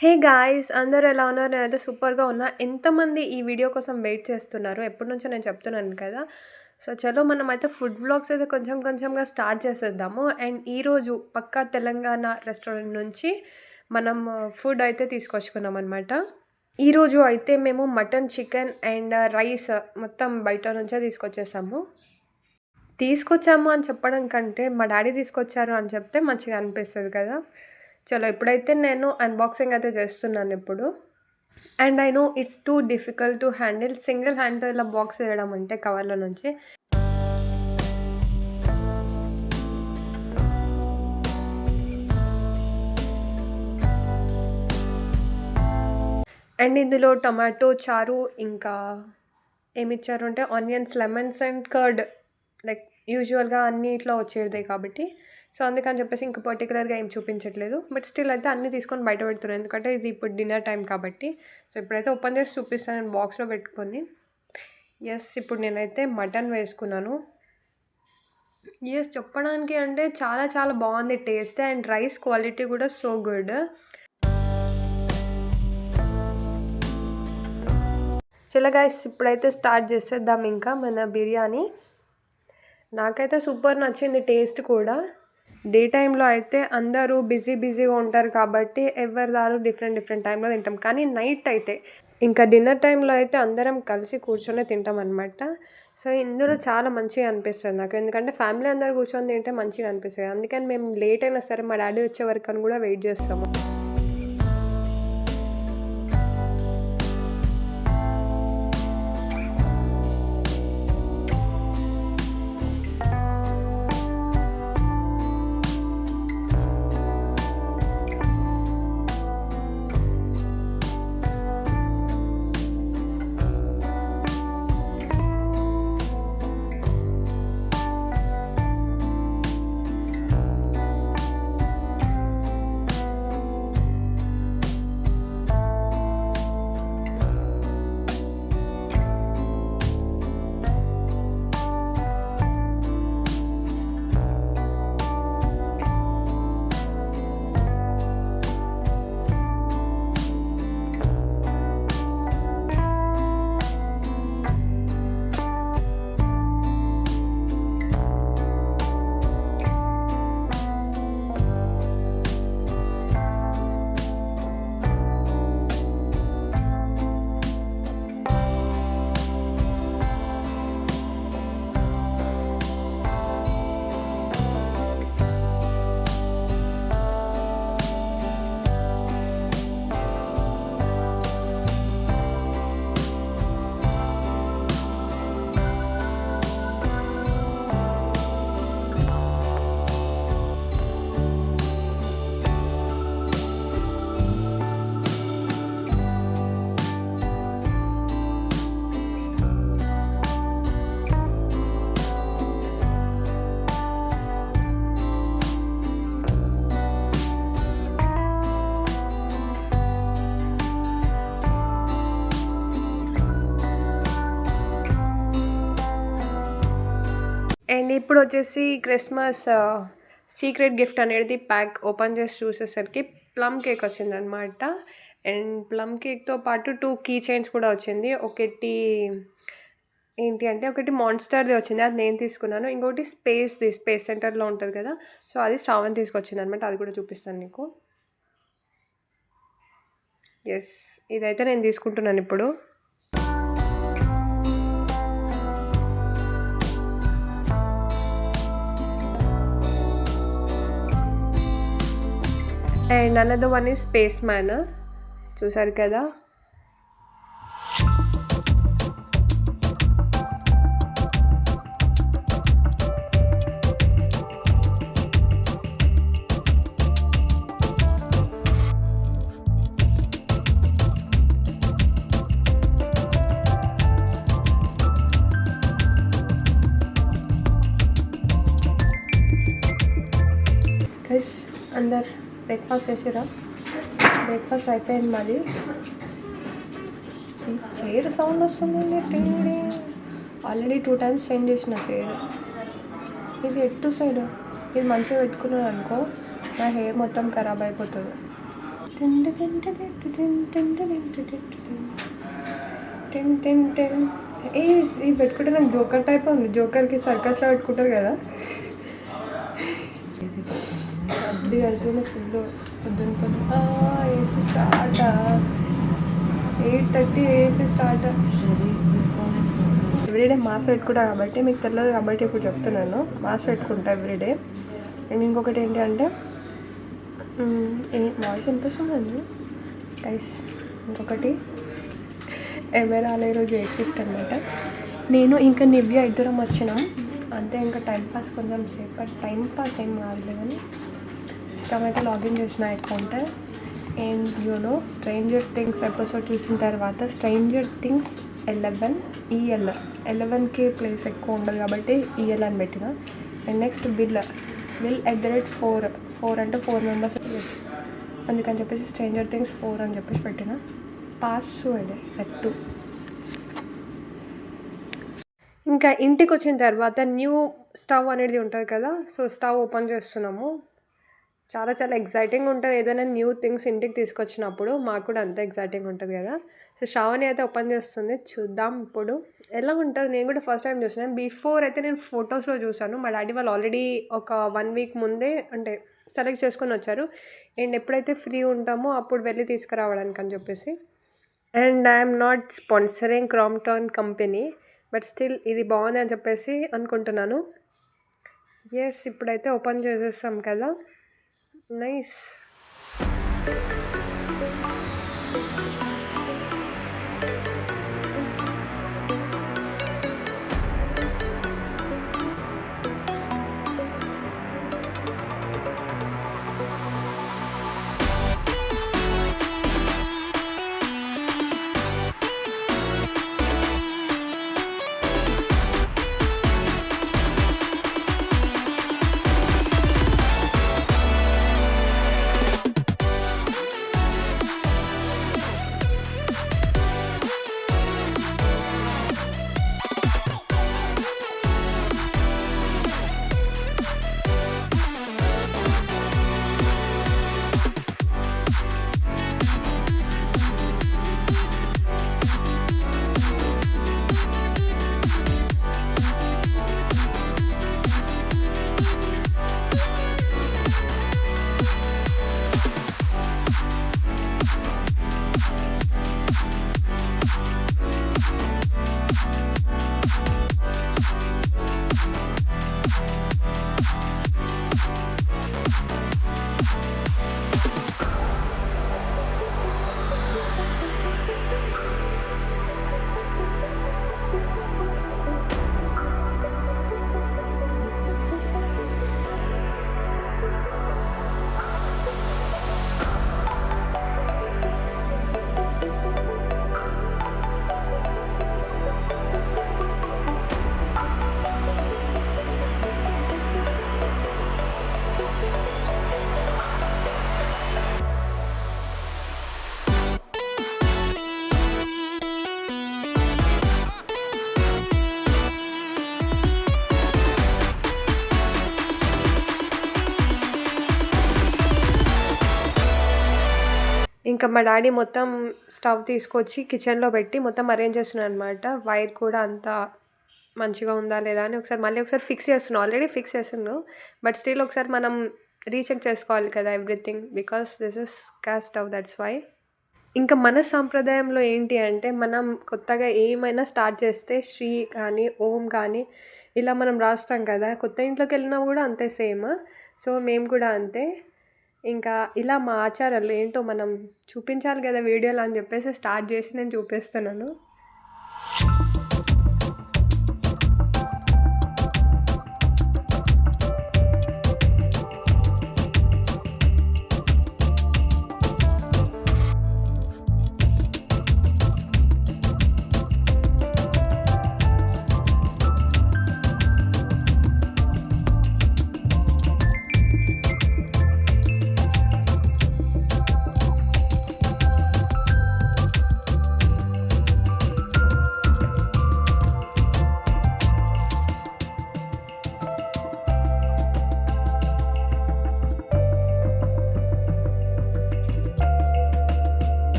Hey guys! అందరూ ఎలా ఉన్నారు? నేనైతే సూపర్‌గా ఉన్నా. ఎంతమంది ఈ వీడియో కోసం వెయిట్ చేస్తున్నారు? ఎప్పటినుంచో నేను చెప్తున్నాను కదా! సో, చలో మనమైతే ఫుడ్ వ్లాగ్స్ అయితే కొంచెం కొంచెంగా స్టార్ట్ చేసేద్దాము. అండ్ ఈరోజు పక్కా తెలంగాణ రెస్టారెంట్ నుంచి మనం ఫుడ్ అయితే తీసుకొచ్చుకున్నామనమాట. ఈరోజు అయితే మేము మటన్, చికెన్ అండ్ రైస్ మొత్తం బయట నుంచే తీసుకొచ్చేసాము. తీసుకొచ్చాము అని చెప్పడం కంటే, మా డ్యాడీ తీసుకొచ్చారు అని చెప్తే మంచిగా అనిపిస్తది కదా! చలో ఇప్పుడైతే నేను అన్బాక్సింగ్ అయితే చేస్తున్నానిప్పుడు. And I know it's too difficult to handle. Single హ్యాండ్‌తో ఇలా బాక్స్ తీయడం అంటే కవర్‌లో నుంచి. అండ్ ఇందులో టొమాటో చారు, ఇంకా ఏమిచ్చారు అంటే onions, lemons and curd. Like యూజువల్‌గా అన్నిట్లో వచ్చేదే కాబట్టి. సో, అందుకని చెప్పేసి ఇంక పర్టిక్యులర్‌గా ఏం చూపించట్లేదు. బట్ స్టిల్ అయితే అన్నీ తీసుకొని బయట పెడుతున్నాను. ఎందుకంటే ఇది ఇప్పుడు డిన్నర్ టైం కాబట్టి. సో, ఇప్పుడైతే ఓపెన్ చేసి చూపిస్తాను బాక్స్‌లో పెట్టుకొని. ఇప్పుడు నేనైతే మటన్ వేసుకున్నాను. చెప్పడానికి అంటే చాలా చాలా బాగుంది టేస్ట్. అండ్ రైస్ క్వాలిటీ కూడా సో గుడ్. చలో గైస్, ఇప్పుడైతే స్టార్ట్ చేసేద్దాం ఇంకా మన బిర్యానీ. నాకైతే సూపర్ నచ్చింది టేస్ట్ కూడా. డే టైంలో అయితే అందరూ బిజీగా ఉంటారు కాబట్టి ఎవరిదారు డిఫరెంట్ టైంలో తింటాం. కానీ నైట్ అయితే ఇంకా డిన్నర్ టైంలో అయితే అందరం కలిసి కూర్చొని తింటాం అనమాట. సో, ఇందులో చాలా మంచిగా అనిపిస్తుంది నాకు. ఎందుకంటే ఫ్యామిలీ అందరూ కూర్చొని తింటే మంచిగా అనిపిస్తుంది. అందుకని మేము లేట్ అయినా సరే మా డాడీ వచ్చే వరకు అని కూడా వెయిట్ చేస్తాము. అండ్ ఇప్పుడు వచ్చేసి క్రిస్మస్ సీక్రెట్ గిఫ్ట్ అనేది ప్యాక్ ఓపెన్ చేసి చూసేసరికి ప్లమ్ కేక్ వచ్చిందనమాట. అండ్ ప్లమ్ కేక్తో పాటు 2 కీ చైన్స్ కూడా వచ్చింది. ఒకటి ఏంటి అంటే ఒకటి మాన్స్టర్ది వచ్చింది, అది నేను తీసుకున్నాను. ఇంకోటి స్పేస్ సెంటర్లో ఉంటుంది కదా, సో అది శ్రావణ్ తీసుకొచ్చింది అనమాట. అది కూడా చూపిస్తాను నీకు. ఇదైతే నేను తీసుకుంటున్నాను ఇప్పుడు. And another one is space man. చూసారు కదా. గైస్, అందరు బ్రేక్ఫాస్ట్ చేసిరా? బ్రేక్ఫాస్ట్ అయిపోయింది మాది. ఈ చైర్ సౌండ్ వస్తుంది. ఆల్రెడీ 2 times చేంజ్ చేసిన చైర్. ఇది ఎటు సైడ్ ఇది మంచిగా పెట్టుకున్నాను అనుకో, నా హెయిర్ మొత్తం ఖరాబ్ అయిపోతుంది. ఏ ఇది పెట్టుకుంటే నాకు జోకర్ టైప్ ఉంది. జోకర్కి సర్కస్లో పెట్టుకుంటారు కదా, అది వెళ్తుంది ఫుల్ పొద్దున. AC start 8:30, AC start. Everyday mask పెట్టుకుంటా కాబట్టి మీకు తెలియదు కాబట్టి ఇప్పుడు చెప్తున్నాను. మాస్క్ పెట్టుకుంటా ఎవ్రీడే. అండ్ ఇంకొకటి ఏంటి అంటే వాయిస్ వినిపిస్తుందండి గైస్. ఇంకొకటి ఎవరు రాలే, ఈరోజు 8 షిఫ్ట్ అనమాట. నేను ఇంకా నివ్య ఇద్దరం వచ్చినాం అంతే. ఇంకా టైంపాస్ కొంచెం సేపు, టైంపాస్ ఏం కాదులే కానీ సిస్టమ్ అయితే లాగిన్ చేసిన account. And you know stranger things episode చూసిన తర్వాత స్ట్రేంజర్ థింగ్స్ 11 EL 11కి ప్లేస్ ఎక్కువ ఉండదు కాబట్టి EL అని పెట్టిన. అండ్ నెక్స్ట్ విల్ @4 అంటే 4 మెంబర్స్ అందుకని చెప్పేసి స్ట్రేంజర్ థింగ్స్ 4 అని చెప్పేసి పెట్టిన. పాస్వర్డ్ 2. ఇంకా ఇంటికి వచ్చిన తర్వాత న్యూ స్టవ్ అనేది ఉంటుంది కదా, సో స్టవ్ ఓపెన్ చేస్తున్నాము. చాలా చాలా ఎగ్జైటింగ్ ఉంటుంది. ఏదైనా న్యూ థింగ్స్ ఇంటికి తీసుకొచ్చినప్పుడు మాకు కూడా అంత ఎగ్జైటింగ్ ఉంటుంది కదా. సో శ్రావణి అయితే ఓపెన్ చేస్తుంది, చూద్దాం ఇప్పుడు ఎలా ఉంటుంది. నేను కూడా ఫస్ట్ టైం చూసాను. బిఫోర్ అయితే నేను ఫొటోస్లో చూసాను. మా డాడీ వాళ్ళు ఆల్రెడీ ఒక 1 వీక్ ముందే అంటే సెలెక్ట్ చేసుకొని వచ్చారు. అండ్ ఎప్పుడైతే ఫ్రీ ఉంటామో అప్పుడు వెళ్ళి తీసుకురావడానికి అని చెప్పేసి. And I'm not sponsoring Crompton company, but still ఇది బాగుంది అని చెప్పేసి అనుకుంటున్నాను. ఎస్, ఇప్పుడైతే ఓపెన్ చేసేస్తాం కదా. నైస్. ఇంకా మా డాడీ మొత్తం స్టవ్ తీసుకొచ్చి కిచెన్లో పెట్టి మొత్తం అరేంజ్ చేస్తున్నాను అనమాట. వైర్ కూడా అంతా మంచిగా ఉందా లేదా అని మళ్ళీ ఒకసారి ఫిక్స్ చేస్తున్నాను. ఆల్రెడీ ఫిక్స్ చేస్తున్నాను, బట్ స్టిల్ ఒకసారి మనం రీచెక్ చేసుకోవాలి కదా everything, because this is gas stove, that's why. ఇంకా మన సాంప్రదాయంలో ఏంటి అంటే మనం కొత్తగా ఏమైనా స్టార్ట్ చేస్తే శ్రీ కానీ ఓం కానీ ఇలా మనం రాస్తాం కదా. కొత్త ఇంట్లోకి వెళ్ళినా కూడా అంతే సేమ్. సో మేము కూడా అంతే. ఇంకా ఇలా మా ఆచారాలు ఏంటో మనం చూపించాలి కదా వీడియోలో అని చెప్పేసి స్టార్ట్ చేసి నేను చూపిస్తున్నాను.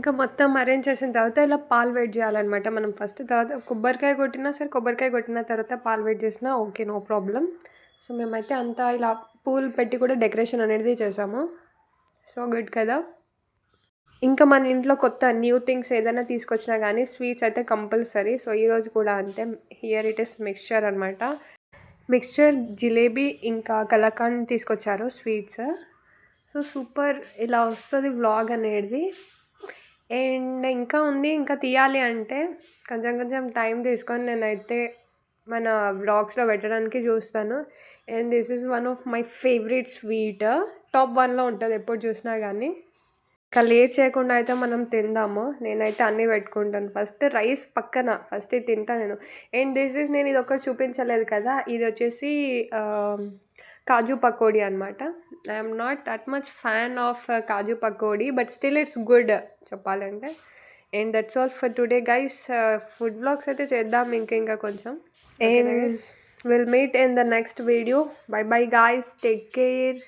ఇంకా మొత్తం అరేంజ్ చేసిన తర్వాత ఇలా పాలు వేడి చేయాలన్నమాట మనం ఫస్ట్. తర్వాత కొబ్బరికాయ కొట్టినా సరే, కొబ్బరికాయ కొట్టిన తర్వాత పాలు వేడి చేసినా ఓకే, నో ప్రాబ్లం. సో మేమైతే అంతా ఇలా పూలు పెట్టి కూడా డెకరేషన్ అనేది చేసాము. సో గుడ్ కదా. ఇంకా మన ఇంట్లో కొత్త న్యూ థింగ్స్ ఏదైనా తీసుకొచ్చినా కానీ స్వీట్స్ అయితే కంపల్సరీ. సో ఈరోజు కూడా అంతే. హియర్ ఇట్ ఇస్ మిక్స్చర్ అనమాట. మిక్స్చర్, జిలేబీ ఇంకా కలాకండ్ తీసుకొచ్చారు స్వీట్స్. సో సూపర్ ఇలా వస్తుంది వ్లాగ్ అనేది. అండ్ ఇంకా ఉంది, ఇంకా తీయాలి అంటే కొంచెం కొంచెం టైం తీసుకొని నేనైతే మన వ్లాగ్స్లో పెట్టడానికి చూస్తాను. And this is one of my favourite sweet. Top 1లో ఉంటుంది ఎప్పుడు చూసినా కానీ. ఇంకా లేట్ చేయకుండా అయితే మనం తిందాము. నేనైతే అన్నీ పెట్టుకుంటాను. ఫస్ట్ రైస్ పక్కన, ఫస్ట్ ఇది తింటాను నేను. అండ్ దిస్ ఈజ్, నేను ఇది ఒకటి చూపించలేదు కదా, ఇది వచ్చేసి కాజు పకోడీ అనమాట. I'm not that much fan of kaju pakodi, but still it's good చెప్పాలంటే. And that's all for today guys. Food vlogs అయితే చేద్దాం ఇంకా కొంచెం. And will meet in the next video. Bye bye guys, take care.